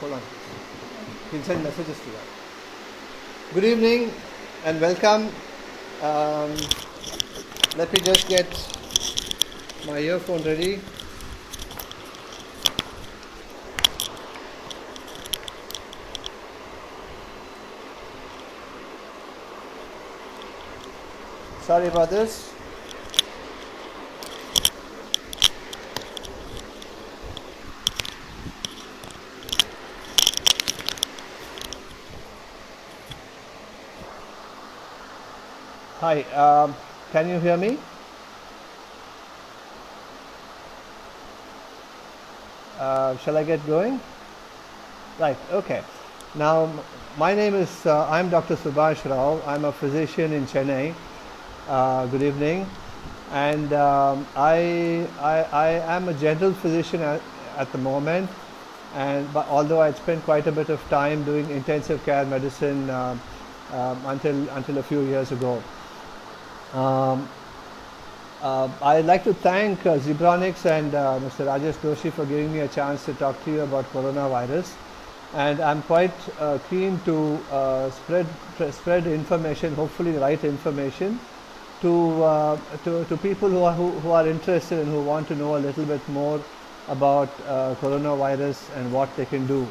Hold on. You can send messages to that. Good evening and welcome. Let me just get my earphone ready. Sorry about this. Hi, can you hear me? Shall I get going? Right, okay. Now, my name is, I'm Dr. Subhash Rao. I'm a physician in Chennai. Good evening. And I am a general physician at the moment. But although I spent quite a bit of time doing intensive care medicine until a few years ago. I'd like to thank Zebronics and Mr. Rajesh Doshi for giving me a chance to talk to you about coronavirus. And I'm quite keen to spread information, hopefully the right information, to people who are interested and who want to know a little bit more about coronavirus and what they can do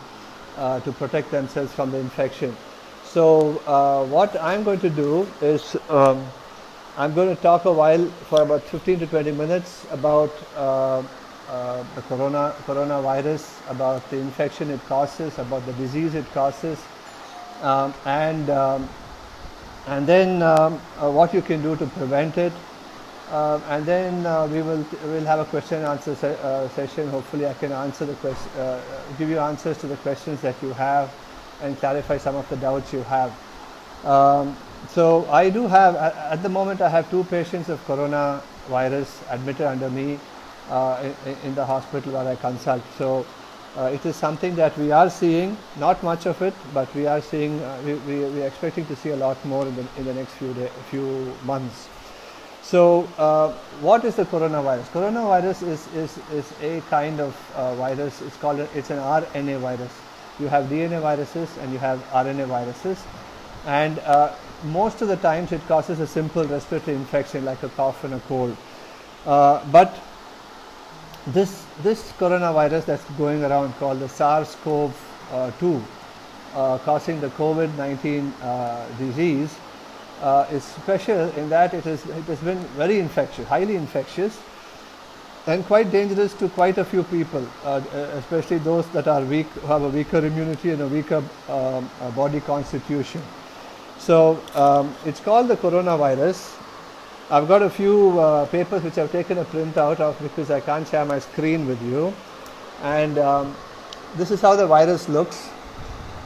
to protect themselves from the infection. So what I'm going to do is I'm going to talk a while for about 15 to 20 minutes about the coronavirus, about the infection it causes, about the disease it causes, and then what you can do to prevent it, and then we'll have a question and answer session. Hopefully, I can answer the give you answers to the questions that you have, and clarify some of the doubts you have. So I do have, at the moment, I have 2 patients of coronavirus admitted under me in the hospital where I consult. So it is something that we are seeing, not much of it, but we are seeing, we are expecting to see a lot more in the next few months. So what is the coronavirus? Coronavirus is a kind of virus. It's an RNA virus. You have DNA viruses and you have RNA viruses, and most of the times it causes a simple respiratory infection like a cough and a cold. But this coronavirus that's going around, called the SARS-CoV-2, causing the COVID-19 disease, is special in that it has been very infectious, highly infectious, and quite dangerous to quite a few people, especially those that are weak, who have a weaker immunity and a weaker body constitution. So it's called the coronavirus. I've got a few papers which I've taken a print out of because I can't share my screen with you. And this is how the virus looks.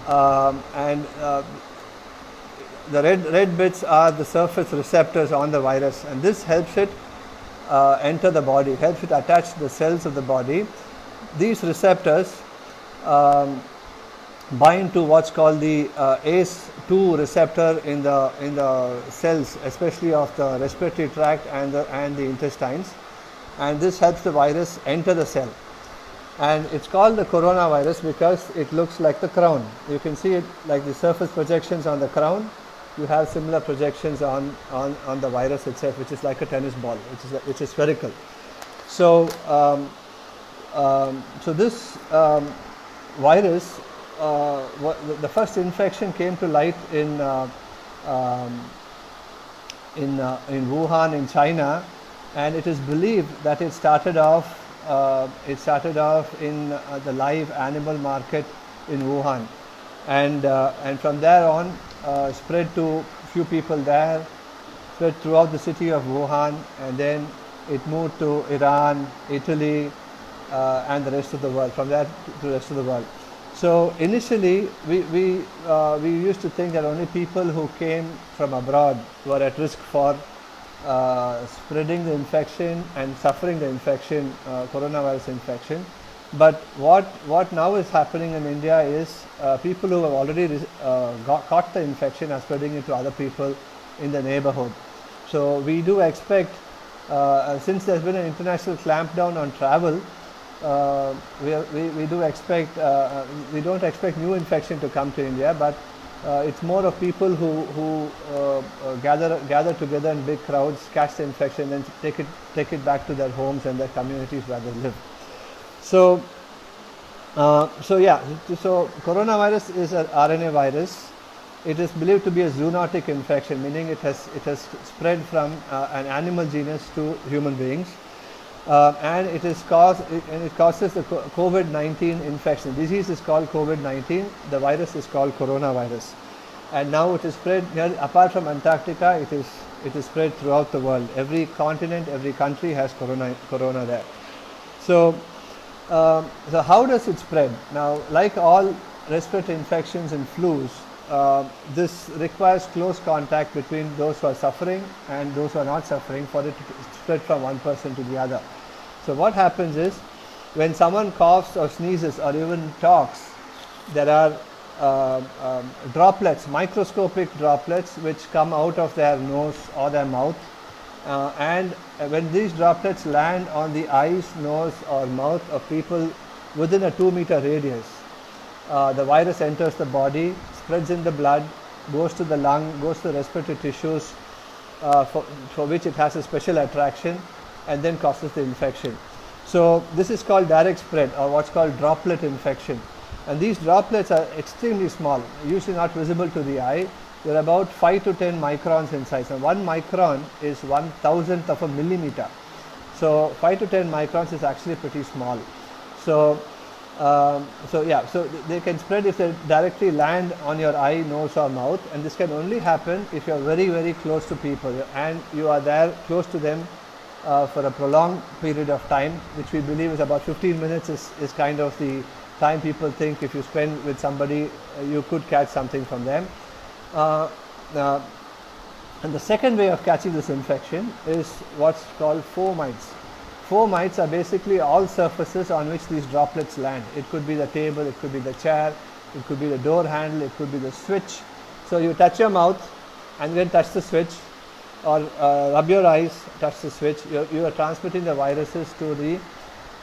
And the red bits are the surface receptors on the virus, and this helps it enter the body, helps it attach to the cells of the body. These receptors bind to what's called the ACE2 receptor in the cells, especially of the respiratory tract and the intestines, and this helps the virus enter the cell. And it's called the coronavirus because it looks like the crown. You can see it like the surface projections on the crown. You have similar projections on the virus itself, which is like a tennis ball, which is spherical. So so this virus, the first infection came to light in Wuhan in China, and it is believed that it started off in the live animal market in Wuhan, and from there on spread to few people there, spread throughout the city of Wuhan, and then it moved to Iran, Italy, and the rest of the world. From there to the rest of the world. So initially, we used to think that only people who came from abroad were at risk for spreading the infection and suffering the infection, coronavirus infection. But what now is happening in India is people who have already caught the infection are spreading it to other people in the neighborhood. So we do expect, since there's been an international clampdown on travel, we do expect, we don't expect new infection to come to India, but it's more of people who gather together in big crowds, catch the infection, and take it back to their homes and their communities where they live. So, so coronavirus is an RNA virus. It is believed to be a zoonotic infection, meaning it has spread from an animal genus to human beings, and it causes the COVID-19 infection. The disease is called COVID-19. The virus is called coronavirus, and now it is spread apart from Antarctica. It is spread throughout the world. Every continent, every country has corona there. So how does it spread? Now, like all respiratory infections and flus, this requires close contact between those who are suffering and those who are not suffering for it to spread from one person to the other. So what happens is, when someone coughs or sneezes or even talks, there are droplets, microscopic droplets, which come out of their nose or their mouth, and when these droplets land on the eyes, nose or mouth of people within a 2-meter radius, the virus enters the body, spreads in the blood, goes to the lung, goes to the respiratory tissues, for which it has a special attraction, and then causes the infection. So this is called direct spread, or what's called droplet infection. And these droplets are extremely small, usually not visible to the eye. They're about 5 to 10 microns in size. And 1 micron is 1,000th of a millimeter. So 5 to 10 microns is actually pretty small. So they can spread if they directly land on your eye, nose or mouth, and this can only happen if you are very, very close to people and you are there close to them for a prolonged period of time, which we believe is about 15 minutes is kind of the time people think if you spend with somebody, you could catch something from them. And the second way of catching this infection is what's called fomites. Fomites are basically all surfaces on which these droplets land. It could be the table, it could be the chair, it could be the door handle, it could be the switch. So you touch your mouth and then touch the switch, or rub your eyes, touch the switch. You are transmitting the viruses to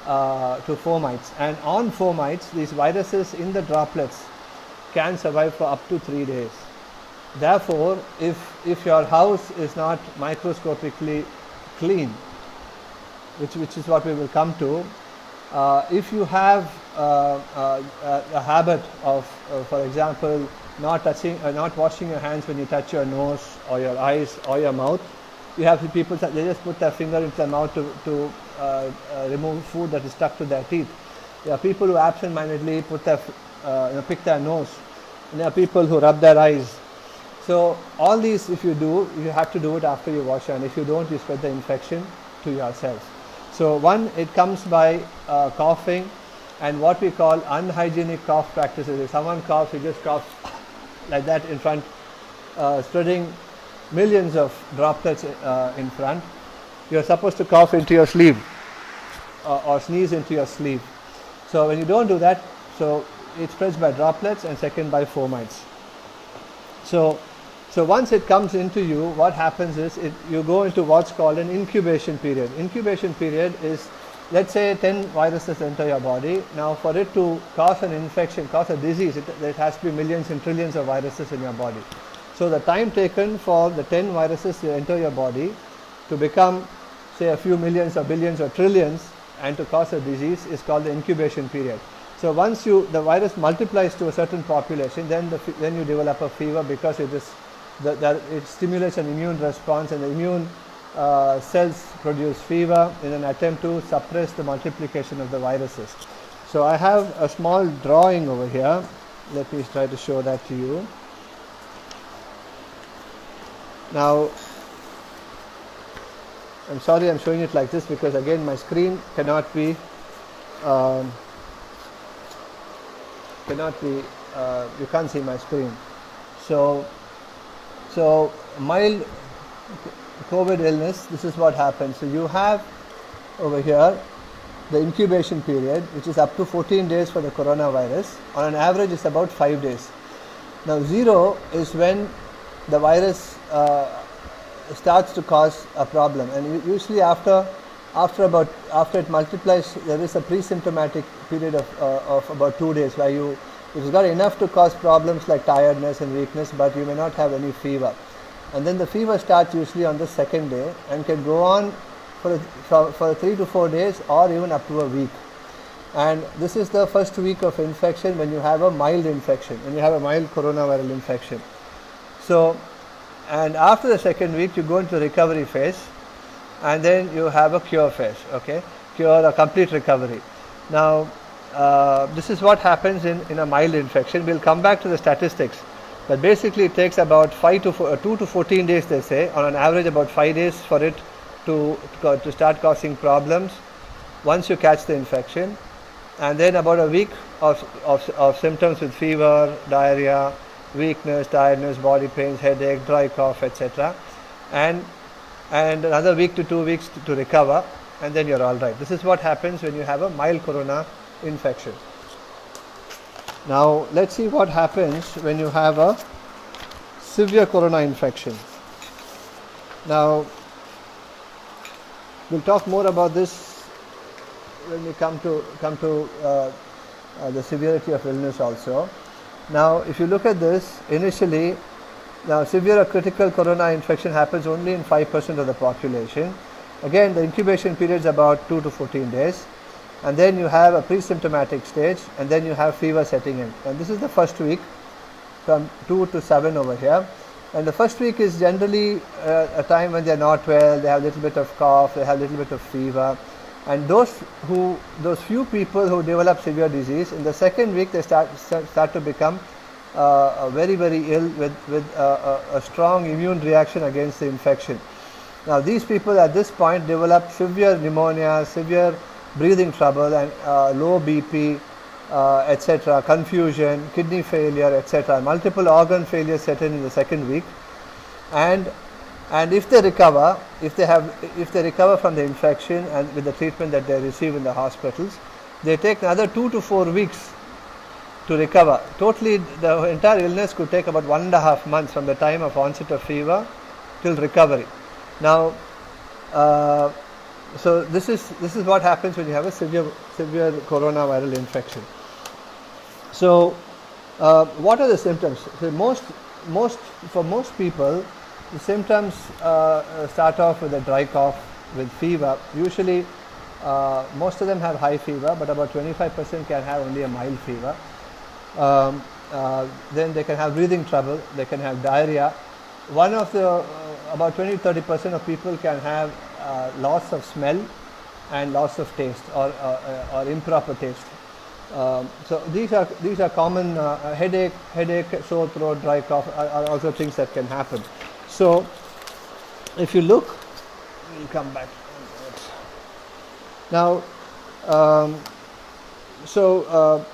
fomites. And on fomites, these viruses in the droplets can survive for up to 3 days. Therefore, if your house is not microscopically clean, which is what we will come to, if you have a habit of, for example, not washing your hands when you touch your nose or your eyes or your mouth, you have people they just put their finger into their mouth to remove food that is stuck to their teeth. There are people who absent-mindedly pick their nose, and there are people who rub their eyes. So all these, if you do, you have to do it after you wash, and if you don't, you spread the infection to yourself. So one, it comes by coughing and what we call unhygienic cough practices. If someone coughs, he just coughs like that in front, spreading millions of droplets in front. You are supposed to cough into your sleeve or sneeze into your sleeve. So when you don't do that, so it spreads by droplets, and second by fomites. So once it comes into you, what happens is you go into what's called an incubation period. Incubation period is, let's say 10 viruses enter your body. Now for it to cause an infection, cause a disease, it has to be millions and trillions of viruses in your body. So the time taken for the 10 viruses to enter your body to become, say, a few millions or billions or trillions and to cause a disease is called the incubation period. So once the virus multiplies to a certain population, then you develop a fever, because it stimulates an immune response, and the immune cells produce fever in an attempt to suppress the multiplication of the viruses. So I have a small drawing over here. Let me try to show that to you. Now, I'm sorry I'm showing it like this, because again my screen cannot be you can't see my screen. So mild COVID illness, this is what happens. So you have over here the incubation period, which is up to 14 days for the coronavirus. On an average, it's about 5 days. Now 0 is when the virus starts to cause a problem, and usually after after it multiplies, there is a pre-symptomatic period of about 2 days where it's got enough to cause problems like tiredness and weakness, but you may not have any fever. And then the fever starts usually on the second day and can go on for 3 to 4 days or even up to a week. And this is the first week of infection when you have a mild infection, when you have a mild coronavirus infection. So, and after the second week, you go into the recovery phase, and then you have a cure phase, okay? Cure or complete recovery. Now, this is what happens in a mild infection. We'll come back to the statistics, but basically it takes about 2 to 14 days, they say, on an average about 5 days for it to start causing problems once you catch the infection, and then about a week of symptoms with fever, diarrhea, weakness, tiredness, body pains, headache, dry cough, etc. And another week to 2 weeks to recover, and then you're all right. This is what happens when you have a mild corona infection. Now let's see what happens when you have a severe corona infection. Now we'll talk more about this when we come to the severity of illness also. Now if you look at this, initially, now severe or critical corona infection happens only in 5% of the population. Again, the incubation period is about 2 to 14 days, and then you have a pre-symptomatic stage, and then you have fever setting in. And this is the first week from 2 to 7 over here. And the first week is generally a time when they are not well, they have a little bit of cough, they have a little bit of fever. And those few people who develop severe disease, in the second week they start to become very, very ill with a strong immune reaction against the infection. Now these people at this point develop severe pneumonia, severe breathing trouble, and low BP, etc., confusion, kidney failure, etc. Multiple organ failures set in the second week, and if they recover, if they recover from the infection and with the treatment that they receive in the hospitals, they take another 2 to 4 weeks to recover. Totally, the entire illness could take about 1.5 months from the time of onset of fever till recovery. Now, so this is what happens when you have a severe coronavirus infection. So, what are the symptoms? So for most people, the symptoms start off with a dry cough, with fever. Usually, most of them have high fever, but about 25% can have only a mild fever. Then they can have breathing trouble, they can have diarrhea. One of the about 20-30% of people can have loss of smell and loss of taste, or improper taste. So these are common. Headache, sore throat, dry cough are also things that can happen. So if you look, we'll come back now. So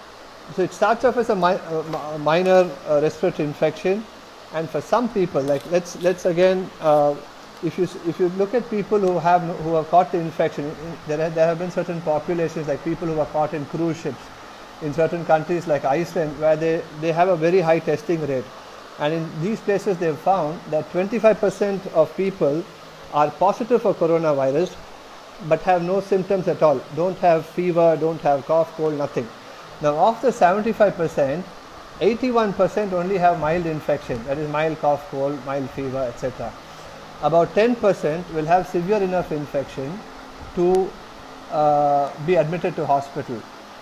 it starts off as a minor respiratory infection, and for some people, like let's again, if you look at people who have caught the infection, there have been certain populations, like people who are caught in cruise ships in certain countries like Iceland, where they have a very high testing rate, and in these places they have found that 25% of people are positive for coronavirus but have no symptoms at all, don't have fever, don't have cough, cold, nothing. Now of the 75%, 81% only have mild infection, that is mild cough, cold, mild fever, etc. About 10% will have severe enough infection to be admitted to hospital,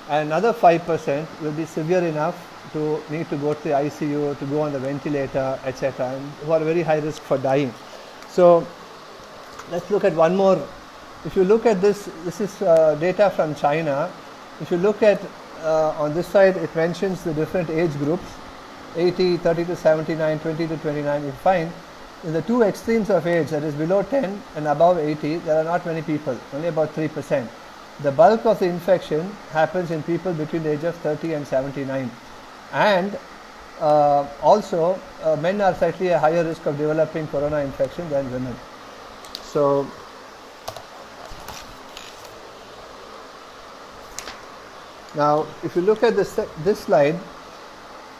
and another 5% will be severe enough to need to go to the ICU, to go on the ventilator, etc., and who are very high risk for dying. So let's look at one more. If you look at this is data from China. If you look at on this side, it mentions the different age groups, 80, 30 to 79, 20 to 29. You find in the two extremes of age, that is below 10 and above 80, there are not many people, only about 3%. The bulk of the infection happens in people between the age of 30 and 79. And also, men are slightly a higher risk of developing corona infection than women. So, now if you look at this slide,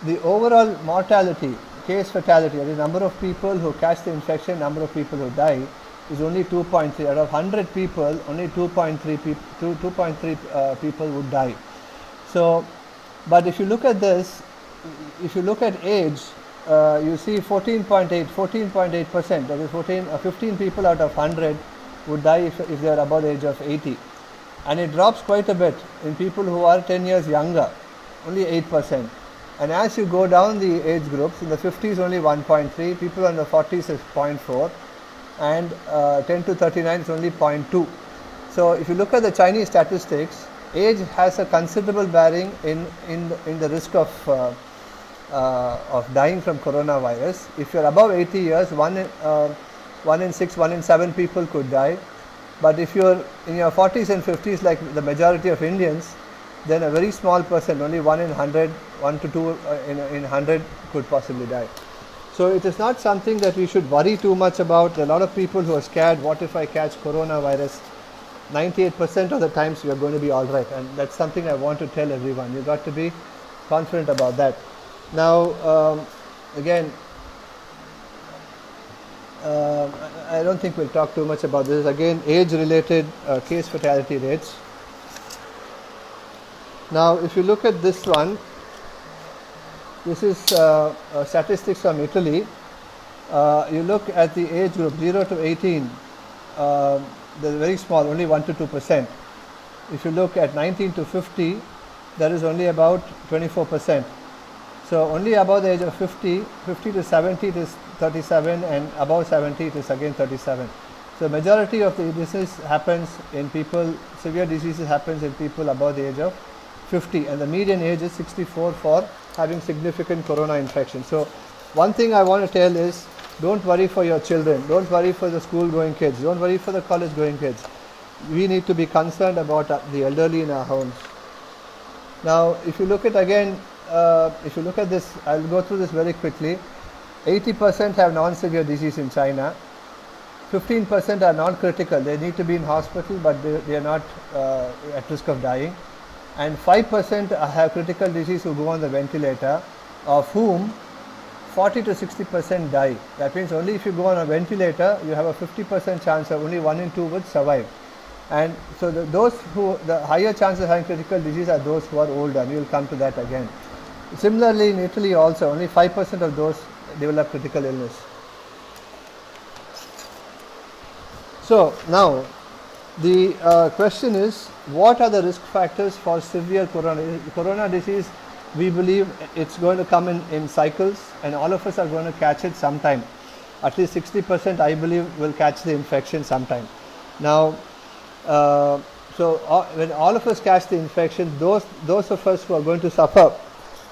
the overall mortality, case fatality, that is number of people who catch the infection, number of people who die, is only 2.3. Out of 100 people, only 2.3 people would die. So, but if you look at this, if you look at age, you see 14.8%, that is 15 people out of 100 would die if they are above the age of 80. And it drops quite a bit in people who are 10 years younger, only 8%. And as you go down the age groups, in the 50s only 1.3, people in the 40s is 0.4, and 10 to 39 is only 0.2. So if you look at the Chinese statistics, age has a considerable bearing in the risk of dying from coronavirus. If you're above 80 years, 1 in 6, 1 in 7 people could die. But if you're in your 40s and 50s, like the majority of Indians, then a very small percent, only 1 in 100, 1 to 2 in 100 could possibly die. So it is not something that we should worry too much about. There are a lot of people who are scared, what if I catch coronavirus? 98% of the times you are going to be all right, and that's something I want to tell everyone. You got to be confident about that. Now, again, I don't think we'll talk too much about this. Again, age-related case fatality rates. Now, if you look at this one, this is statistics from Italy. You look at the age group 0 to 18, they're very small, only 1 to 2%. If you look at 19 to 50, there is only about 24%. So only above the age of 50 to 70 it is 37, and above 70 it is again 37. So majority of the disease happens in people, severe diseases happens in people above the age of 50, and the median age is 64 for having significant corona infection. So one thing I want to tell is, don't worry for your children, don't worry for the school going kids, don't worry for the college going kids. We need to be concerned about the elderly in our homes. Now if you look at again, if you look at this, I'll go through this very quickly. 80% have non-severe disease in China. 15% are non-critical. They need to be in hospital, but they are not at risk of dying. And 5% have critical disease who go on the ventilator, of whom 40 to 60% die. That means only if you go on a ventilator, you have a 50% chance of only 1 in 2 would survive. And so the higher chances of having critical disease are those who are older, and we will come to that again. Similarly, in Italy also, only 5% of those develop critical illness. So now, the question is, what are the risk factors for severe corona disease? We believe it's going to come in cycles, and all of us are going to catch it sometime. At least 60% I believe will catch the infection sometime. Now, when all of us catch the infection, those of us who are going to suffer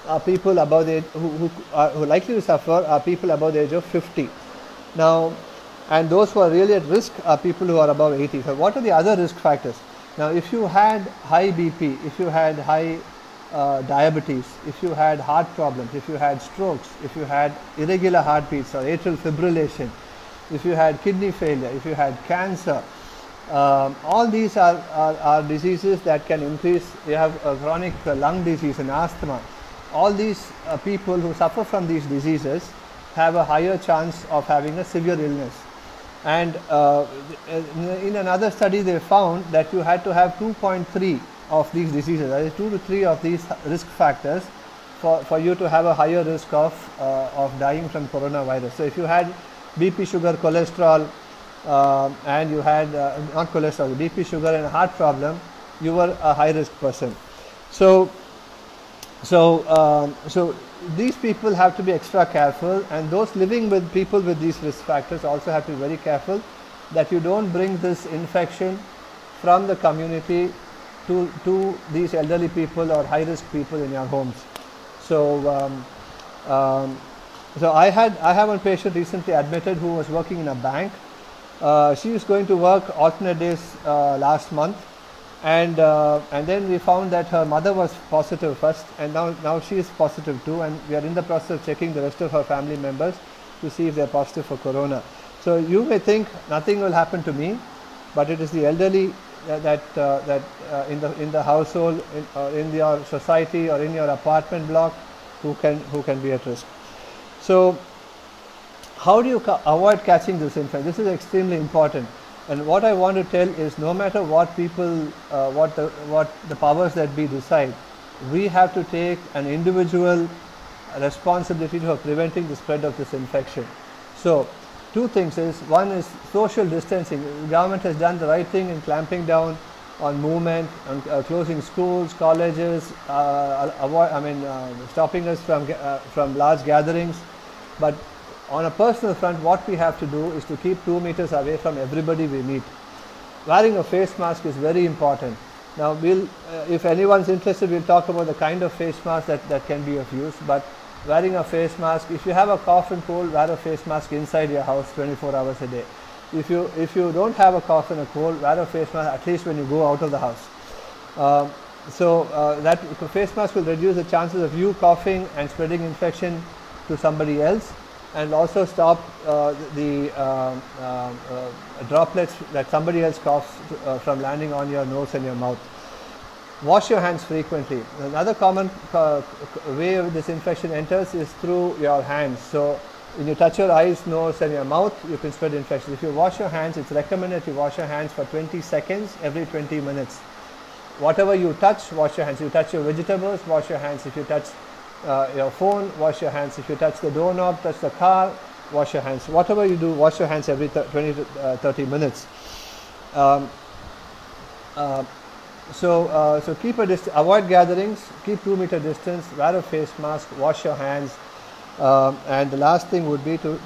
are people above the age, who are likely to suffer are people above the age of 50. Now, and those who are really at risk are people who are above 80. So what are the other risk factors? Now, if you had high BP, if you had high diabetes, if you had heart problems, if you had strokes, if you had irregular heartbeats or atrial fibrillation, if you had kidney failure, if you had cancer, all these are diseases that can increase. You have a chronic lung disease and asthma. All these people who suffer from these diseases have a higher chance of having a severe illness. And in another study they found that you had to have 2.3 of these diseases, that is 2 to 3 of these risk factors for you to have a higher risk of dying from coronavirus. So if you had BP, sugar, cholesterol, and you had not cholesterol, BP, sugar and a heart problem, you were a high risk person. So these people have to be extra careful, and those living with people with these risk factors also have to be very careful that you don't bring this infection from the community to these elderly people or high risk people in your homes. So I have one patient recently admitted who was working in a bank. She was going to work alternate days last month, and then we found that her mother was positive first, and now she is positive too, and we are in the process of checking the rest of her family members to see if they are positive for corona. So you may think nothing will happen to me, but it is the elderly that in the household, in your society or in your apartment block who can be at risk. So How do you avoid catching this infection? This is extremely important. And what I want to tell is, no matter what people, what the powers that be decide, we have to take an individual responsibility for preventing the spread of this infection. So, two things is, one is social distancing. The government has done the right thing in clamping down on movement, on closing schools, colleges, stopping us from large gatherings. But on a personal front, what we have to do is to keep 2 meters away from everybody we meet. Wearing a face mask is very important. Now, if anyone's interested, we'll talk about the kind of face mask that can be of use. But wearing a face mask, if you have a cough and cold, wear a face mask inside your house 24 hours a day. If you don't have a cough and a cold, wear a face mask at least when you go out of the house. That face mask will reduce the chances of you coughing and spreading infection to somebody else, and also stop the droplets that somebody else coughs from landing on your nose and your mouth. Wash your hands frequently. Another common way this infection enters is through your hands. So when you touch your eyes, nose and your mouth, you can spread infection. If you wash your hands, it's recommended you wash your hands for 20 seconds every 20 minutes. Whatever you touch, wash your hands. You touch your vegetables, wash your hands. If you touch your phone, wash your hands. If you touch the doorknob, touch the car, wash your hands. Whatever you do, wash your hands every 20 to 30 minutes. So keep avoid gatherings, keep 2 meter distance, wear a face mask, wash your hands, and the last thing would be to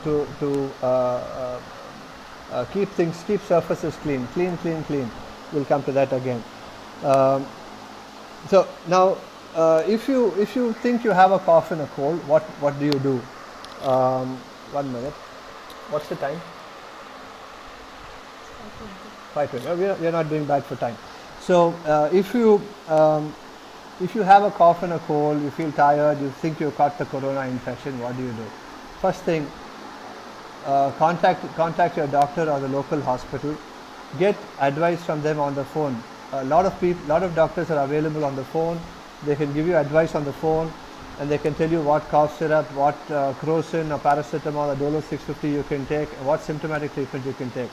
keep surfaces clean. We'll come to that again. So now, if you think you have a cough and a cold, what do you do? 1 minute. What's the time? 5:20. We are not doing bad for time. So if you have a cough and a cold, you feel tired, you think you caught the corona infection, what do you do? First thing, contact your doctor or the local hospital. Get advice from them on the phone. A lot of doctors are available on the phone. They can give you advice on the phone, and they can tell you what cough syrup, what crocin or paracetamol or Dolo 650 you can take, what symptomatic treatment you can take.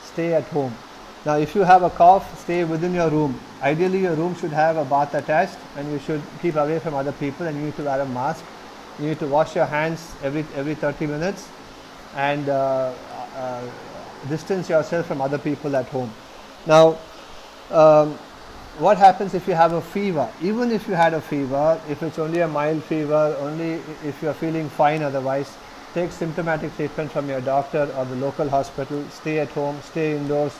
Stay at home. Now, if you have a cough, stay within your room. Ideally, your room should have a bath attached, and you should keep away from other people, and you need to wear a mask. You need to wash your hands every 30 minutes, and distance yourself from other people at home. Now, what happens if you have a fever? Even if you had a fever, if it's only a mild fever, only if you are feeling fine otherwise, take symptomatic treatment from your doctor or the local hospital. Stay at home, stay indoors.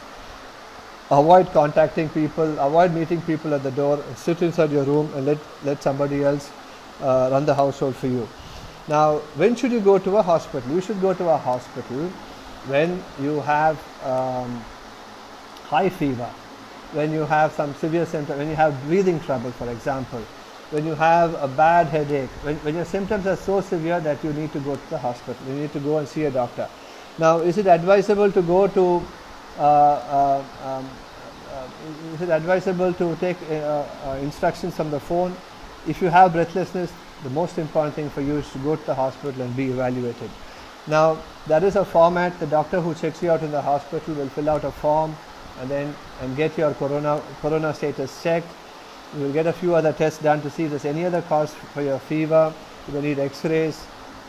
Avoid contacting people, avoid meeting people at the door, sit inside your room and let somebody else run the household for you. Now, when should you go to a hospital? You should go to a hospital when you have high fever, when you have some severe symptoms, when you have breathing trouble, for example, when you have a bad headache, when your symptoms are so severe that you need to go to the hospital, you need to go and see a doctor. Now, is it advisable to go to is it advisable to take instructions from the phone? If you have breathlessness, the most important thing for you is to go to the hospital and be evaluated. Now, there is a format. The doctor who checks you out in the hospital will fill out a form and get your corona status checked. You will get a few other tests done to see if there's any other cause for your fever. You will need x-rays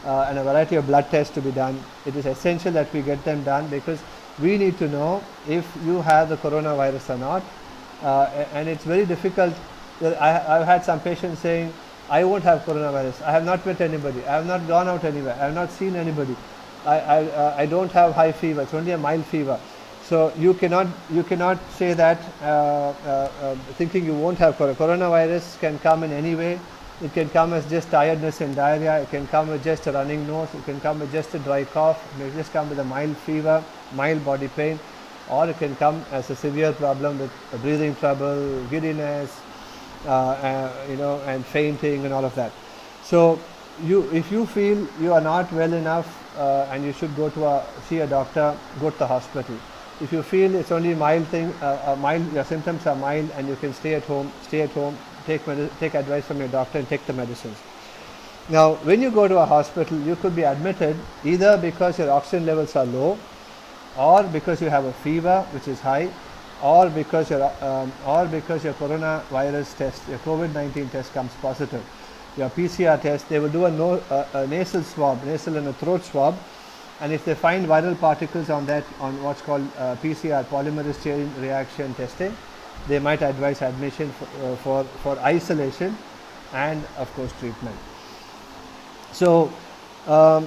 and a variety of blood tests to be done. It is essential that we get them done because we need to know if you have the coronavirus or not, and it's very difficult. I've had some patients saying, I won't have coronavirus, I have not met anybody, I have not gone out anywhere, I have not seen anybody, I don't have high fever, it's only a mild fever. So you cannot say that thinking you won't have coronavirus can come in any way. It can come as just tiredness and diarrhea, it can come with just a running nose, it can come with just a dry cough, it may just come with a mild fever, mild body pain, or it can come as a severe problem with breathing trouble, giddiness, and fainting and all of that. So if you feel you are not well enough and you should go to see a doctor, go to the hospital. If you feel it's only mild thing, your symptoms are mild and you can stay at home, take advice from your doctor and take the medicines. Now, when you go to a hospital, you could be admitted either because your oxygen levels are low, or because you have a fever which is high, or because your coronavirus test, your COVID-19 test comes positive. Your PCR test, they will do a nasal swab, nasal and a throat swab, and if they find viral particles on that, on what's called PCR, polymerase chain reaction testing, they might advise admission for isolation and of course treatment. So, let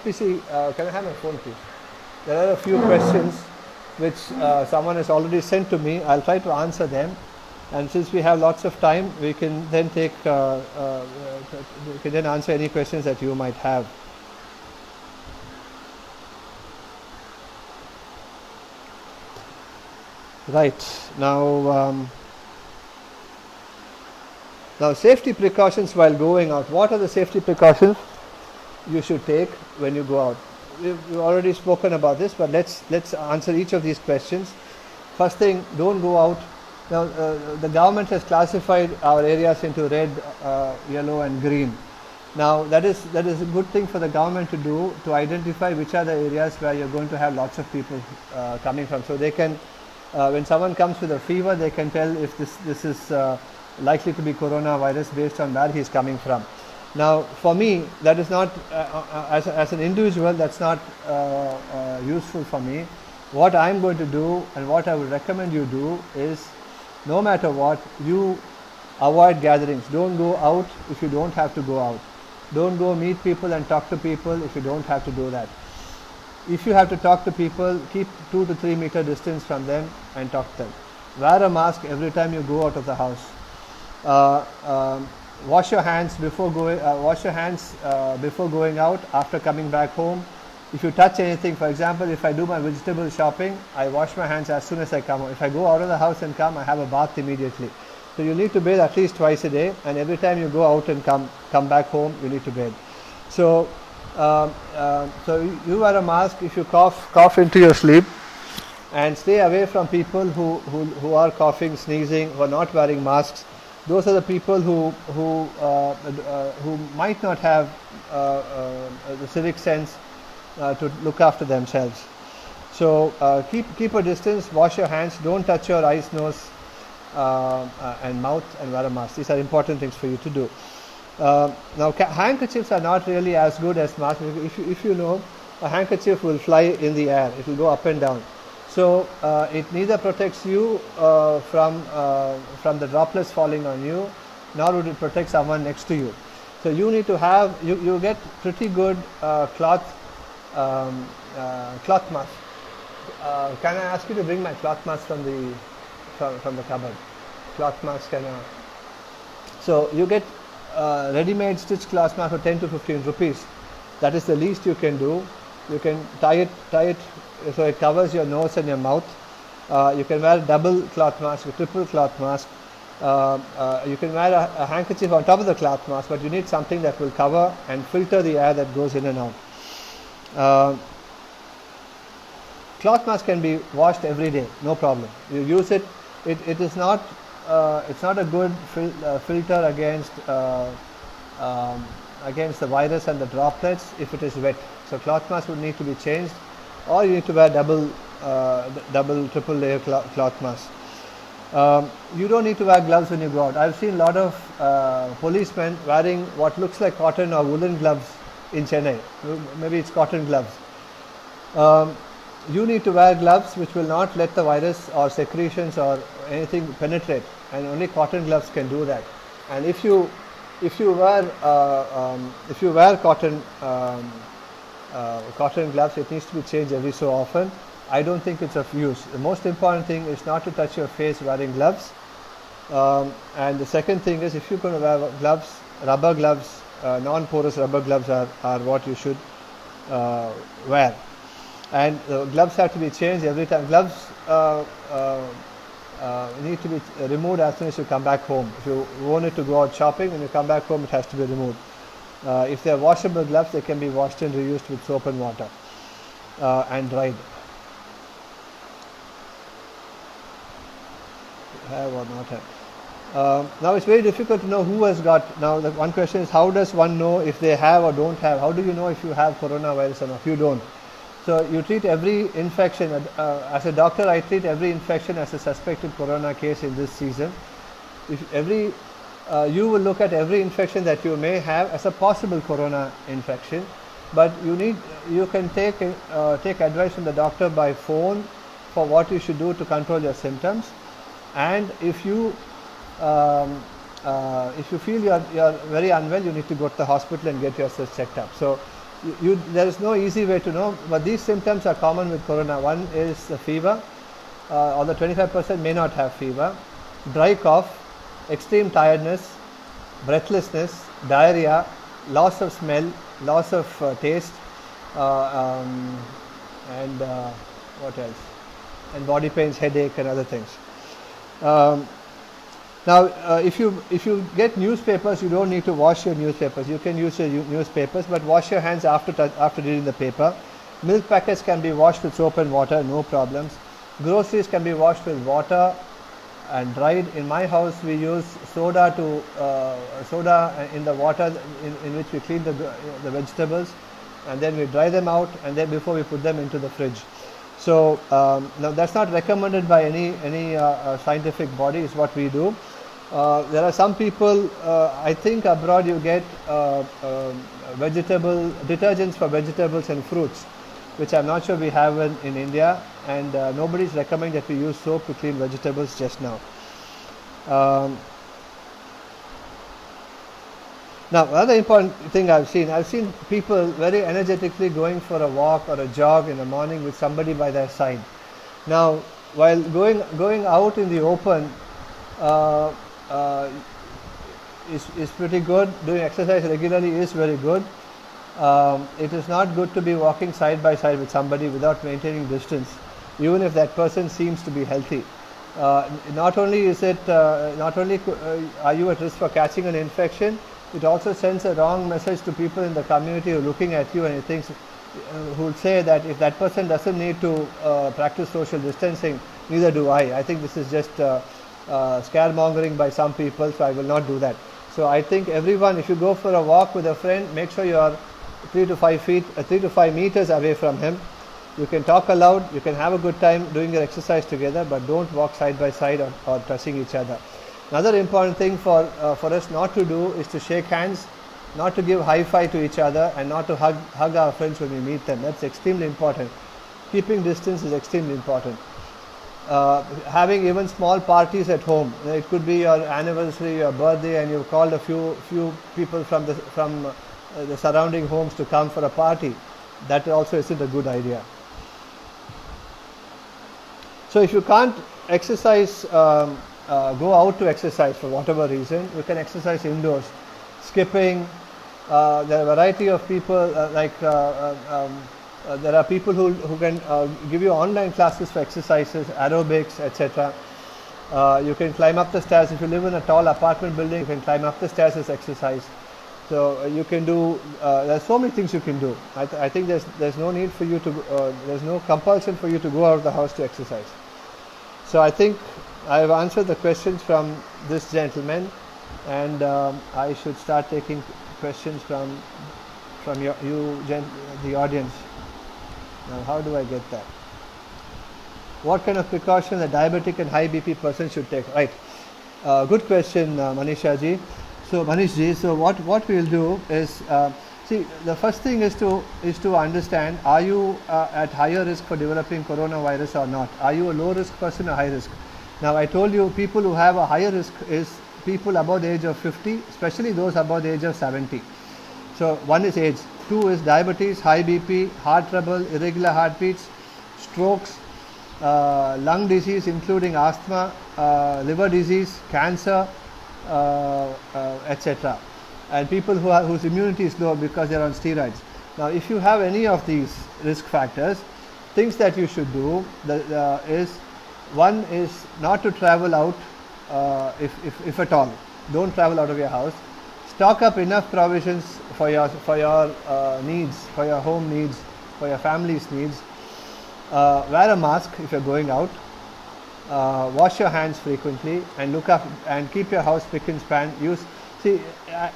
me see, can I have my phone please? There are a few questions which someone has already sent to me. I'll try to answer them, and since we have lots of time, we can then answer any questions that you might have. Right, now safety precautions while going out. What are the safety precautions you should take when you go out? We've already spoken about this, but let's answer each of these questions. First thing, don't go out. Now, the government has classified our areas into red, yellow and green. Now, that is a good thing for the government to do, to identify which are the areas where you're going to have lots of people coming from. So they can, when someone comes with a fever, they can tell if this is likely to be coronavirus based on where he's coming from. Now, for me, that is not, as an individual, that's not useful for me. What I'm going to do and what I would recommend you do is, no matter what, you avoid gatherings. Don't go out if you don't have to go out. Don't go meet people and talk to people if you don't have to do that. If you have to talk to people, keep 2 to 3 meter distance from them and talk to them. Wear a mask every time you go out of the house. Wash your hands before going. Before going out. After coming back home, if you touch anything, for example, if I do my vegetable shopping, I wash my hands as soon as I come home. If I go out of the house and come, I have a bath immediately. So you need to bathe at least twice a day, and every time you go out and come back home, you need to bathe. So you wear a mask if you cough into your sleep, and stay away from people who are coughing, sneezing, who are not wearing masks. Those are the people who might not have the civic sense to look after themselves. So keep a distance, wash your hands, don't touch your eyes, nose and mouth, and wear a mask. These are important things for you to do. Now handkerchiefs are not really as good as masks. If you know, a handkerchief will fly in the air, it will go up and down. So it neither protects you from the droplets falling on you, nor would it protect someone next to you. So you need to have, you get pretty good cloth mask. Can I ask you to bring my cloth mask from the cupboard? Cloth mask, so you get ready-made stitched cloth mask for 10 to 15 rupees. That is the least you can do. You can tie it so it covers your nose and your mouth. You can wear a double cloth mask, a triple cloth mask. You can wear a handkerchief on top of the cloth mask, but you need something that will cover and filter the air that goes in and out. Cloth mask can be washed every day, no problem. You use it. It is not. It's not a good filter against the virus and the droplets if it is wet. So cloth mask would need to be changed, or you need to wear double, triple layer cloth mask. You don't need to wear gloves when you go out. I've seen a lot of policemen wearing what looks like cotton or woolen gloves in Chennai. Maybe it's cotton gloves. You need to wear gloves which will not let the virus or secretions or anything penetrate, and only cotton gloves can do that. And if you wear cotton gloves, it needs to be changed every so often. I don't think it's of use. The most important thing is not to touch your face wearing gloves. And the second thing is, if you're going to wear gloves, rubber gloves, non-porous rubber gloves are what you should wear. And the gloves have to be changed every time. Gloves need to be removed as soon as you come back home. If you wanted to go out shopping, when you come back home, it has to be removed. If they are washable gloves, they can be washed and reused with soap and water and dried. Have or not have. Now it's very difficult to know who has got. Now the one question is, how does one know if they have or don't have? How do you know if you have coronavirus or not? You don't. So you treat every infection, as a doctor I treat every infection as a suspected corona case in this season. You will look at every infection that you may have as a possible corona infection, but you can take advice from the doctor by phone for what you should do to control your symptoms. And if you feel you're very unwell, you need to go to the hospital and get yourself checked up. So there is no easy way to know, but these symptoms are common with corona. One is the fever, although 25% may not have fever, dry cough, extreme tiredness, breathlessness, diarrhea, loss of smell, loss of taste, and what else? And body pains, headache, and other things. Now, if you get newspapers, you don't need to wash your newspapers. You can use your newspapers, but wash your hands after reading the paper. Milk packets can be washed with soap and water, no problems. Groceries can be washed with water and dried. In my house, we use soda in the water in which we clean the vegetables, and then we dry them out, and then before we put them into the fridge. So now that's not recommended by any scientific body. Is what we do. There are some people, I think abroad you get vegetable detergents for vegetables and fruits, which I'm not sure we have in India, and nobody is recommending that we use soap to clean vegetables just now. Now, another important thing I've seen people very energetically going for a walk or a jog in the morning with somebody by their side. Now, while going out in the open is pretty good. Doing exercise regularly is very good. It is not good to be walking side by side with somebody without maintaining distance, even if that person seems to be healthy. Not only are you at risk for catching an infection, it also sends a wrong message to people in the community who are looking at you, and it thinks, who will say that if that person doesn't need to practice social distancing, neither do I. I think this is just scaremongering by some people, so I will not do that. So I think everyone, if you go for a walk with a friend, make sure you are 3 to 5 meters away from him. You can talk aloud, you can have a good time doing your exercise together, but don't walk side by side or touching each other. Another important thing for us not to do is to shake hands, not to give high five to each other, and not to hug our friends when we meet them. That's extremely important. Keeping distance is extremely important. Having even small parties at home. It could be your anniversary, your birthday, and you've called a few people from the surrounding homes to come for a party. That also isn't a good idea. So if you can't exercise, go out to exercise for whatever reason, you can exercise indoors. Skipping, there are a variety of people, there are people who can give you online classes for exercises, aerobics, etc. You can climb up the stairs. If you live in a tall apartment building, you can climb up the stairs as exercise. So you can do, there's so many things you can do. I think there's no need for you to, there's no compulsion for you to go out of the house to exercise. So I think I have answered the questions from this gentleman, and I should start taking questions from the audience. Now, how do I get that? What kind of precaution a diabetic and high BP person should take? Right. Good question, Manisha ji. So, Manish ji, so what we will do is, see, the first thing is to understand, are you at higher risk for developing coronavirus or not? Are you a low risk person or high risk? Now, I told you people who have a higher risk is people above the age of 50, especially those above the age of 70. So, one is age, two is diabetes, high BP, heart trouble, irregular heartbeats, strokes, lung disease including asthma, liver disease, cancer, etc. And people whose immunity is low because they are on steroids. Now, if you have any of these risk factors, things that you should do is, one is not to travel out if at all. Don't travel out of your house. Stock up enough provisions for your needs, for your home needs, for your family's needs. Wear a mask if you're going out. Wash your hands frequently, and look up and keep your house spick and span.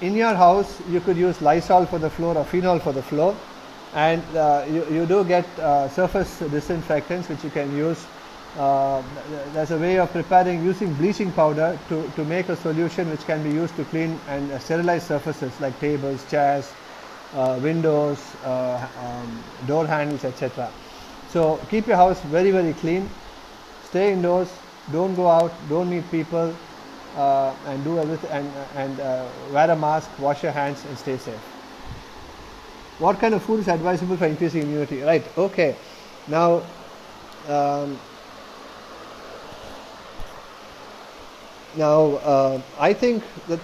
In your house you could use Lysol for the floor or phenol for the floor, and you do get surface disinfectants which you can use. There's a way of preparing using bleaching powder to make a solution which can be used to clean and sterilize surfaces like tables, chairs, windows, door handles, etc. So keep your house very, very clean. Stay indoors. Don't go out. Don't meet people, and do everything. And wear a mask. Wash your hands and stay safe. What kind of food is advisable for increasing immunity? Right. Okay. Now. I think that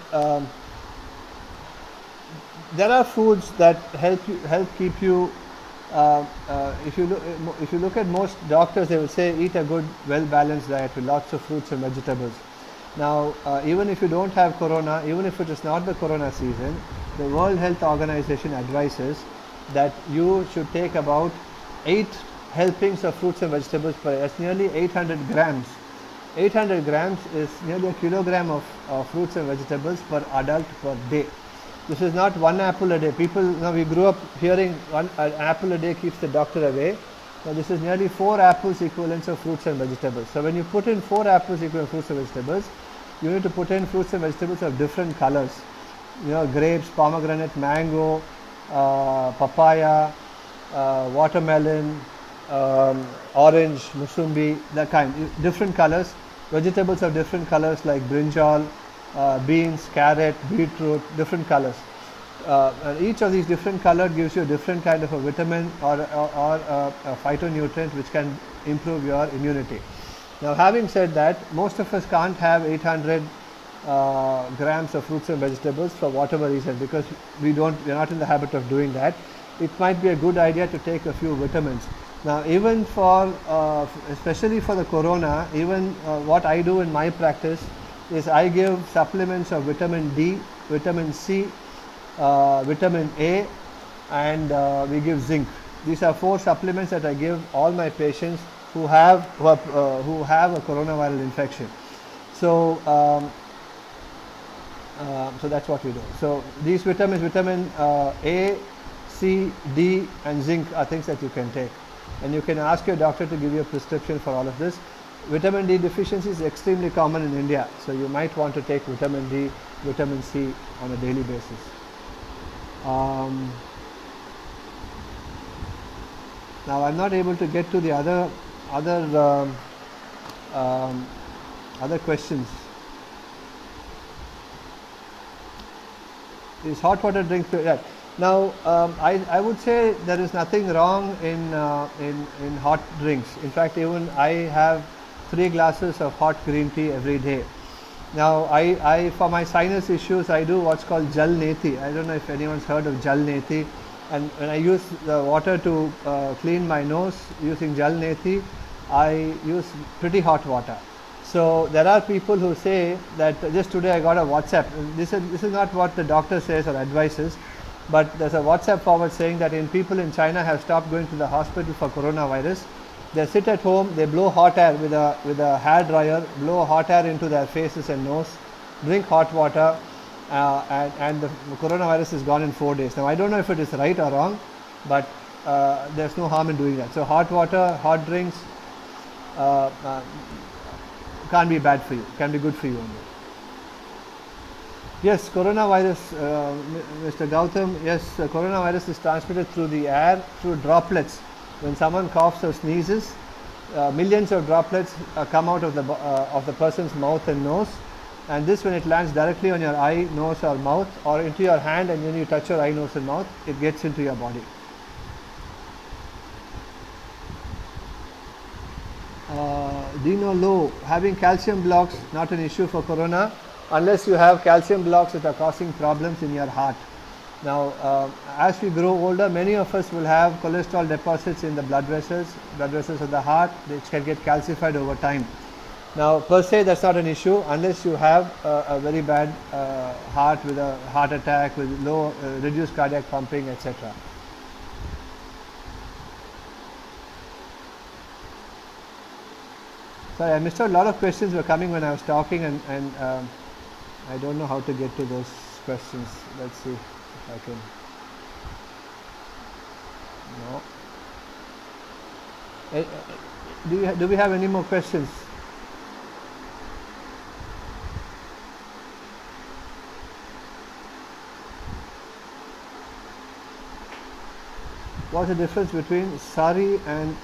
there are foods that help keep you. If you look at most doctors, they will say eat a good, well-balanced diet with lots of fruits and vegetables. Now, even if you don't have corona, even if it is not the corona season, the World Health Organization advises that you should take about 8 helpings of fruits and vegetables per day. That's nearly 800 grams. 800 grams is nearly a kilogram of fruits and vegetables per adult per day. This is not 1 apple a day. People, we grew up hearing an apple a day keeps the doctor away. Now this is nearly 4 apples equivalents of fruits and vegetables. So when you put in 4 apples equivalent of fruits and vegetables, you need to put in fruits and vegetables of different colors. Grapes, pomegranate, mango, papaya, watermelon, orange, musumbi, that kind, different colors. Vegetables of different colors like brinjal, beans, carrot, beetroot, different colors. And each of these different colors gives you a different kind of a vitamin or a phytonutrient which can improve your immunity. Now, having said that, most of us can't have 800 grams of fruits and vegetables for whatever reason, because we're not in the habit of doing that. It might be a good idea to take a few vitamins. Now, even for, especially for the corona, even what I do in my practice is I give supplements of vitamin D, vitamin C, vitamin A, and we give zinc. These are 4 supplements that I give all my patients who have a coronavirus infection. So, so that's what we do. So these vitamins, vitamin A, C, D, and zinc are things that you can take. And you can ask your doctor to give you a prescription for all of this. Vitamin D deficiency is extremely common in India, so you might want to take vitamin D, vitamin C on a daily basis. Now I'm not able to get to the other questions. Is hot water drink? Yeah. Now, I would say there is nothing wrong in hot drinks. In fact, even I have 3 glasses of hot green tea every day. Now, I for my sinus issues, I do what's called jal nethi. I don't know if anyone's heard of jal nethi. And when I use the water to clean my nose using jal nethi, I use pretty hot water. So there are people who say that just today I got a WhatsApp. This is not what the doctor says or advises. But there's a WhatsApp forward saying that people in China have stopped going to the hospital for coronavirus. They sit at home, they blow hot air with a hair dryer, blow hot air into their faces and nose, drink hot water, and the coronavirus is gone in 4 days. Now I don't know if it is right or wrong, but there's no harm in doing that. So hot water, hot drinks can't be bad for you, can be good for you only. Yes, coronavirus, Mr. Gautam, yes, coronavirus is transmitted through the air, through droplets. When someone coughs or sneezes, millions of droplets come out of the person's mouth and nose, and this, when it lands directly on your eye, nose or mouth, or into your hand, and when you touch your eye, nose and mouth, it gets into your body. Dino Low, having calcium blocks, not an issue for corona, unless you have calcium blocks that are causing problems in your heart. Now, as we grow older, many of us will have cholesterol deposits in the blood vessels of the heart, which can get calcified over time. Now, per se, that's not an issue unless you have a very bad heart with a heart attack, with low, reduced cardiac pumping, etc. Sorry, I missed out. A lot of questions were coming when I was talking, and I don't know how to get to those questions. Let's see if I can. No. Do we have any more questions? What's the difference between SARI and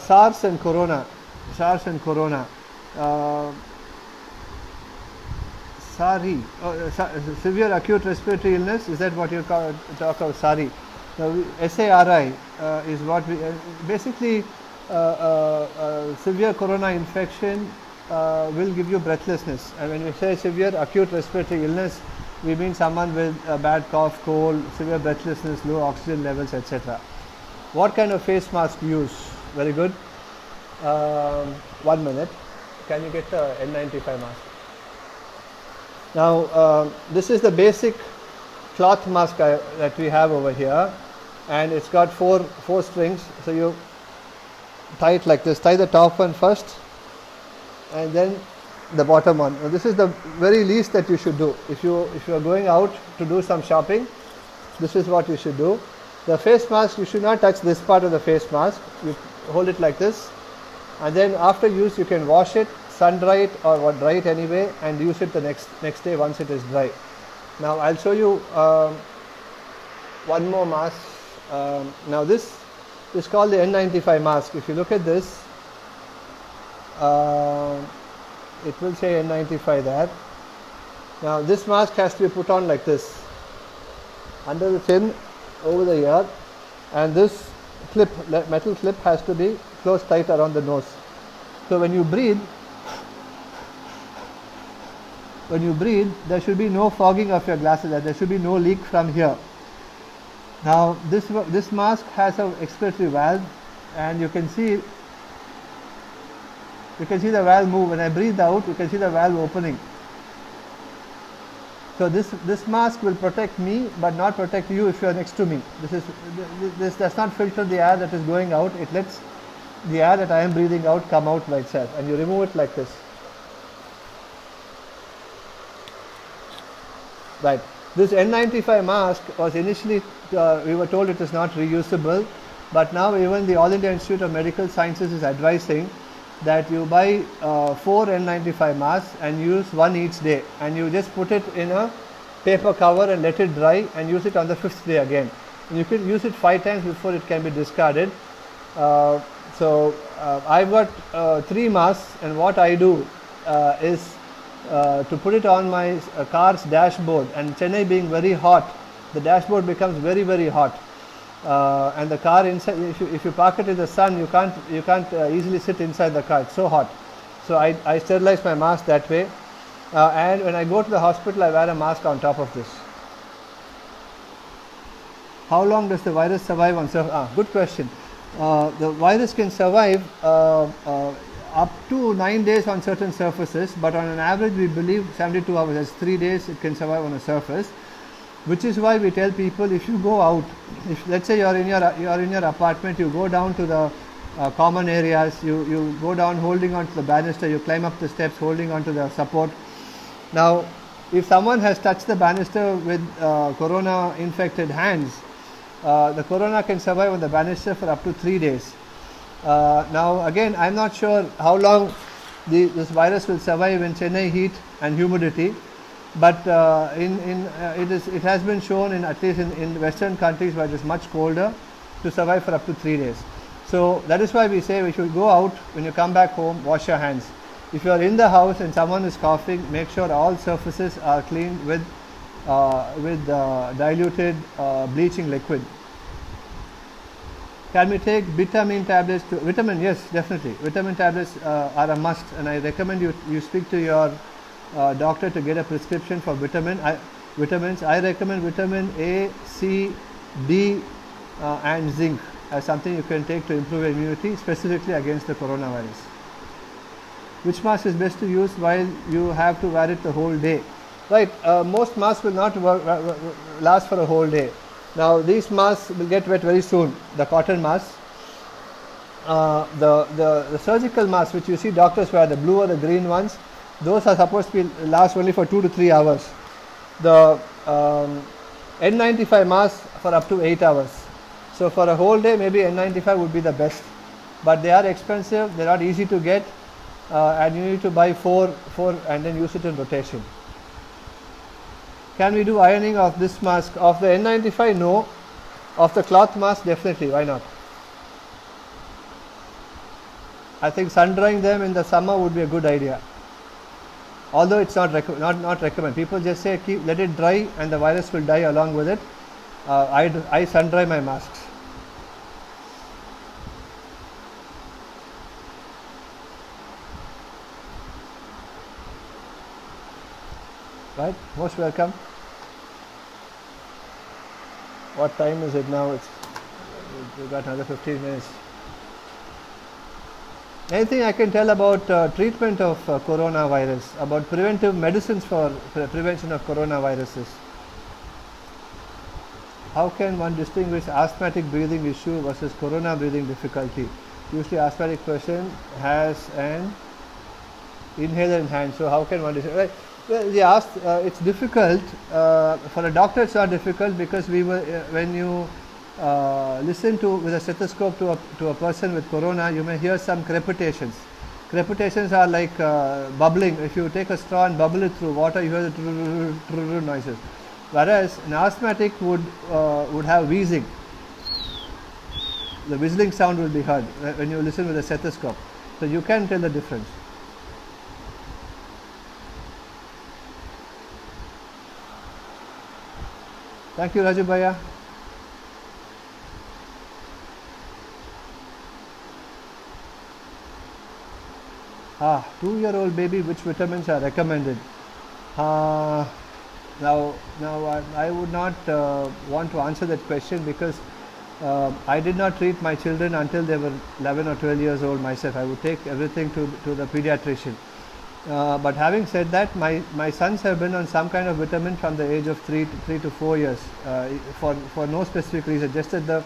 SARS and Corona? SARS and Corona. SARI, severe acute respiratory illness. Is that what you talk of? SARI. Now, SARI is what we basically severe corona infection will give you breathlessness. And when we say severe acute respiratory illness, we mean someone with a bad cough, cold, severe breathlessness, low oxygen levels, etc. What kind of face mask use? Very good. 1 minute. Can you get the N95 mask? Now, this is the basic cloth mask that we have over here, and it's got four strings. So you tie it like this. Tie the top one first, and then the bottom one. Now, this is the very least that you should do. If you are going out to do some shopping, this is what you should do. The face mask, you should not touch this part of the face mask. You hold it like this, and then after use you can wash it, sun dry it, or dry it anyway, and use it the next day once it is dry. Now I'll show you one more mask. Now this is called the N95 mask. If you look at this, it will say N95 there. Now this mask has to be put on like this, under the chin, over the ear, and this clip, metal clip, has to be closed tight around the nose. So when you breathe, there should be no fogging of your glasses. There should be no leak from here. Now this mask has an expiratory valve, and you can see the valve move. When I breathe out, you can see the valve opening. So this mask will protect me, but not protect you if you are next to me. This does not filter the air that is going out. It lets the air that I am breathing out come out by itself, and you remove it like this. Right. This N95 mask was initially, we were told it is not reusable, but now even the All India Institute of Medical Sciences is advising that you buy 4 N95 masks and use one each day, and you just put it in a paper cover and let it dry, and use it on the 5th day again. And you can use it 5 times before it can be discarded. I've got 3 masks, and what I do is to put it on my car's dashboard, and Chennai being very hot, the dashboard becomes very, very hot, and the car inside, if you park it in the sun, you can't easily sit inside the car. It's so hot. So I sterilize my mask that way, and when I go to the hospital, I wear a mask on top of this. How long does the virus survive on surface? Good question. The virus can survive up to 9 days on certain surfaces, but on an average we believe 72 hours. That's 3 days it can survive on a surface, which is why we tell people, if you go out, if let's say you're in your apartment, you go down to the common areas, you go down holding on to the banister, you climb up the steps holding on to the support. Now if someone has touched the banister with corona infected hands, the corona can survive on the banister for up to 3 days. Now again, I'm not sure how long this virus will survive in Chennai heat and humidity, but it has been shown at least in Western countries where it is much colder, to survive for up to 3 days. So that is why we say we should go out, when you come back home, wash your hands. If you are in the house and someone is coughing, make sure all surfaces are cleaned with diluted bleaching liquid. Can we take Bitumen tablets? Vitamin, yes, definitely. Vitamin tablets are a must, and I recommend you speak to your doctor to get a prescription for vitamins. I recommend vitamin A, C, D, and zinc as something you can take to improve immunity, specifically against the coronavirus. Which mask is best to use while you have to wear it the whole day? Right, most masks will not last for a whole day. Now these masks will get wet very soon, the cotton masks. the surgical masks which you see doctors wear, the blue or the green ones, those are supposed to be last only for 2 to 3 hours. The N95 mask for up to 8 hours. So for a whole day, maybe N95 would be the best. But they are expensive, they're not easy to get, and you need to buy four and then use it in rotation. Can we do ironing of this mask? Of the N95, no. Of the cloth mask, definitely. Why not? I think sun drying them in the summer would be a good idea. Although it's not recommend. People just say let it dry and the virus will die along with it. I sun dry my masks. Right? Most welcome. What time is it now? We've got another 15 minutes. Anything I can tell about treatment of coronavirus, about preventive medicines for prevention of coronaviruses? How can one distinguish asthmatic breathing issue versus corona breathing difficulty? Usually asthmatic person has an inhaler in hand, so how can one distinguish? Well, it's difficult. For a doctor it's not difficult because when you listen to with a stethoscope to a person with corona, you may hear some crepitations. Crepitations are like bubbling. If you take a straw and bubble it through water, you hear the noises. Whereas an asthmatic would have wheezing. The whistling sound will be heard when you listen with a stethoscope. So you can tell the difference. Thank you, Raju Bhaiya. Ah, 2-year-old baby, which vitamins are recommended? Now I would not want to answer that question because I did not treat my children until they were 11 or 12 years old myself. I would take everything to the pediatrician. But having said that, my sons have been on some kind of vitamin from the age of 3 to 4 years for no specific reason, just that the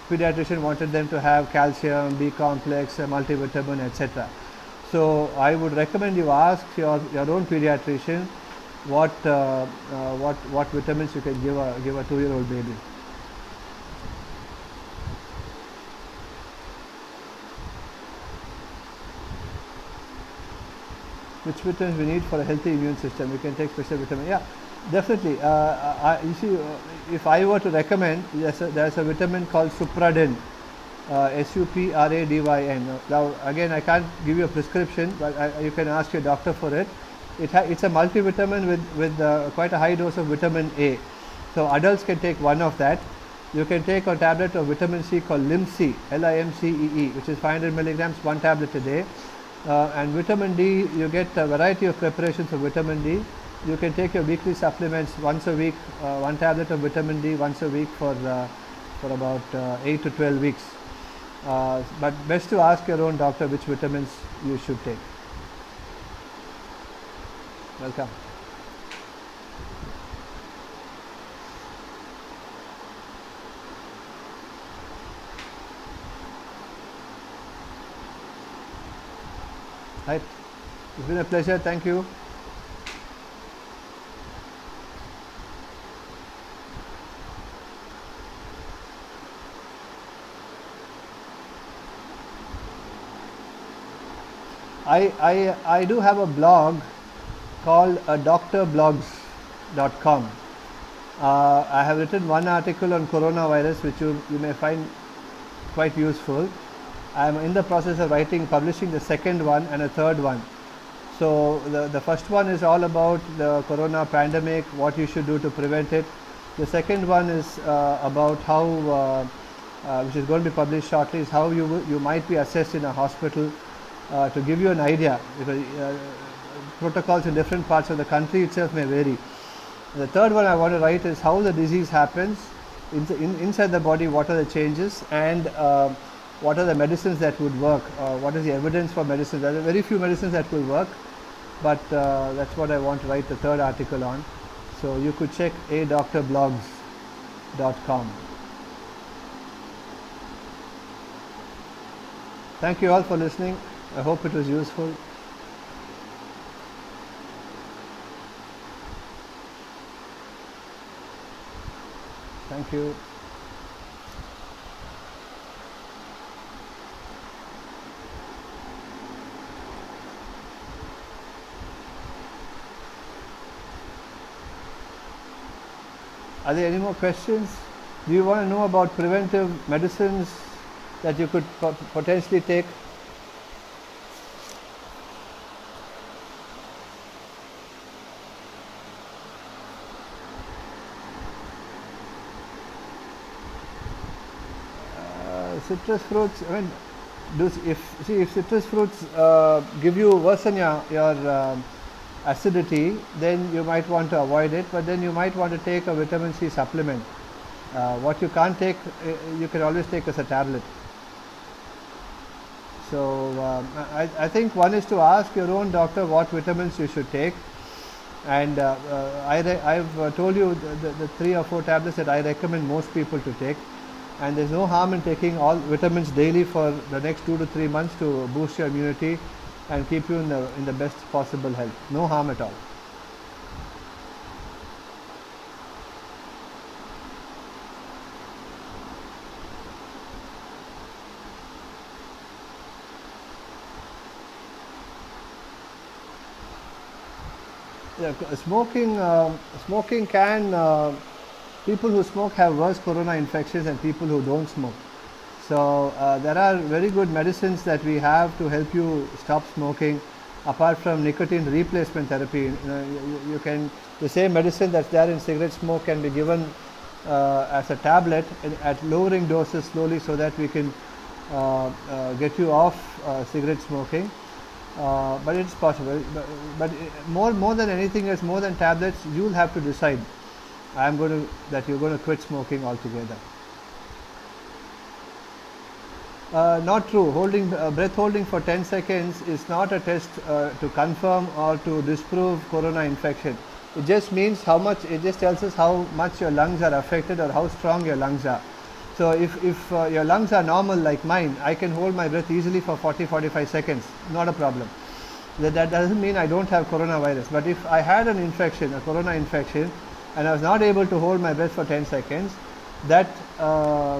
pediatrician wanted them to have calcium, B complex, multivitamin, etc. So I would recommend you ask your own pediatrician what vitamins you can give a 2-year-old baby. Which vitamins we need for a healthy immune system? We can take special vitamin. Yeah, definitely. You see, if I were to recommend, there's a vitamin called Supradyn, Supradyn. Now, again, I can't give you a prescription, but you can ask your doctor for it. It's a multivitamin with quite a high dose of vitamin A. So adults can take one of that. You can take a tablet of vitamin C called Limcee, Limcee, which is 500 milligrams, one tablet a day. And vitamin D, you get a variety of preparations of vitamin D. You can take your weekly supplements once a week, one tablet of vitamin D once a week for about 8 to 12 weeks. But best to ask your own doctor which vitamins you should take. Welcome. Right. It's been a pleasure. Thank you. I do have a blog called doctorblogs.com. I have written one article on coronavirus which you may find quite useful. I am in the process of publishing the second one and a third one. So the first one is all about the corona pandemic, what you should do to prevent it. The second one is about how, which is going to be published shortly, is how you might be assessed in a hospital to give you an idea. Because protocols in different parts of the country itself may vary. The third one I want to write is how the disease happens inside the body, what are the changes, and what are the medicines that would work, what is the evidence for medicines. There are very few medicines that will work, but that's what I want to write the third article on. So you could check adoctorblogs.com. Thank you all for listening. I hope it was useful. Thank you. Are there any more questions? Do you want to know about preventive medicines that you could potentially take? Citrus fruits, I mean, if citrus fruits give you worsen your acidity, then you might want to avoid it, but then you might want to take a vitamin C supplement. What you can't take, you can always take as a tablet. So I think one is to ask your own doctor what vitamins you should take, and I've told you the 3 or 4 tablets that I recommend most people to take, and there's no harm in taking all vitamins daily for the next 2 to 3 months to boost your immunity and keep you in the best possible health. No harm at all. Yeah, smoking can, people who smoke have worse corona infections than people who don't smoke. So there are very good medicines that we have to help you stop smoking. Apart from nicotine replacement therapy, you can, the same medicine that's there in cigarette smoke can be given as a tablet at lowering doses slowly, so that we can get you off cigarette smoking. But it's possible. But more than anything else, more than tablets, you'll have to decide. That you're going to quit smoking altogether. Not true. Breath holding for 10 seconds is not a test to confirm or to disprove corona infection. It just means it just tells us how much your lungs are affected or how strong your lungs are. So if your lungs are normal like mine, I can hold my breath easily for 40-45 seconds, not a problem. That doesn't mean I don't have coronavirus. But if I had a corona infection, and I was not able to hold my breath for 10 seconds, that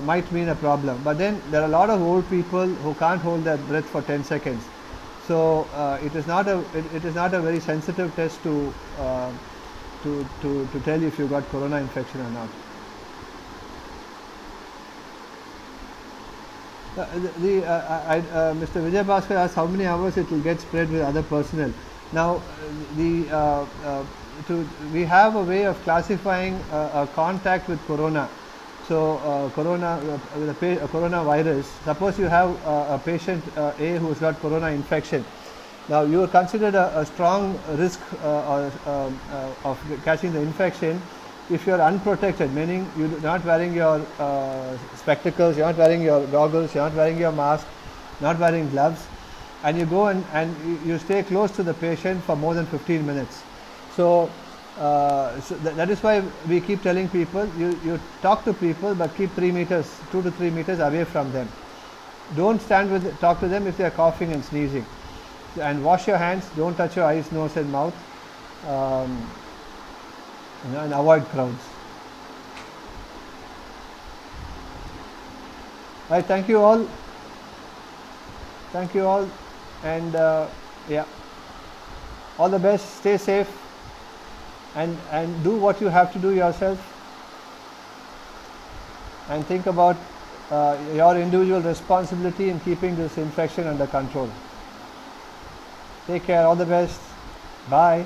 might mean a problem. But then there are a lot of old people who can't hold their breath for 10 seconds. So it is not a very sensitive test to tell you if you got corona infection or not. Mr. Vijay Bhaskar asked how many hours it will get spread with other personnel. Now, we have a way of classifying a contact with corona. So, coronavirus. Suppose you have a patient A who's got corona infection. Now, you are considered a strong risk of catching the infection if you are unprotected, meaning you're not wearing your spectacles, you're not wearing your goggles, you're not wearing your mask, not wearing gloves, and you go and you stay close to the patient for more than 15 minutes. So, that is why we keep telling people, you talk to people, but keep 2 to 3 meters away from them. Don't talk to them if they are coughing and sneezing. And wash your hands, don't touch your eyes, nose and mouth. And avoid crowds. Right, thank you all. And yeah, all the best. Stay safe and do what you have to do yourself, and think about your individual responsibility in keeping this infection under control. Take care. All the best. Bye.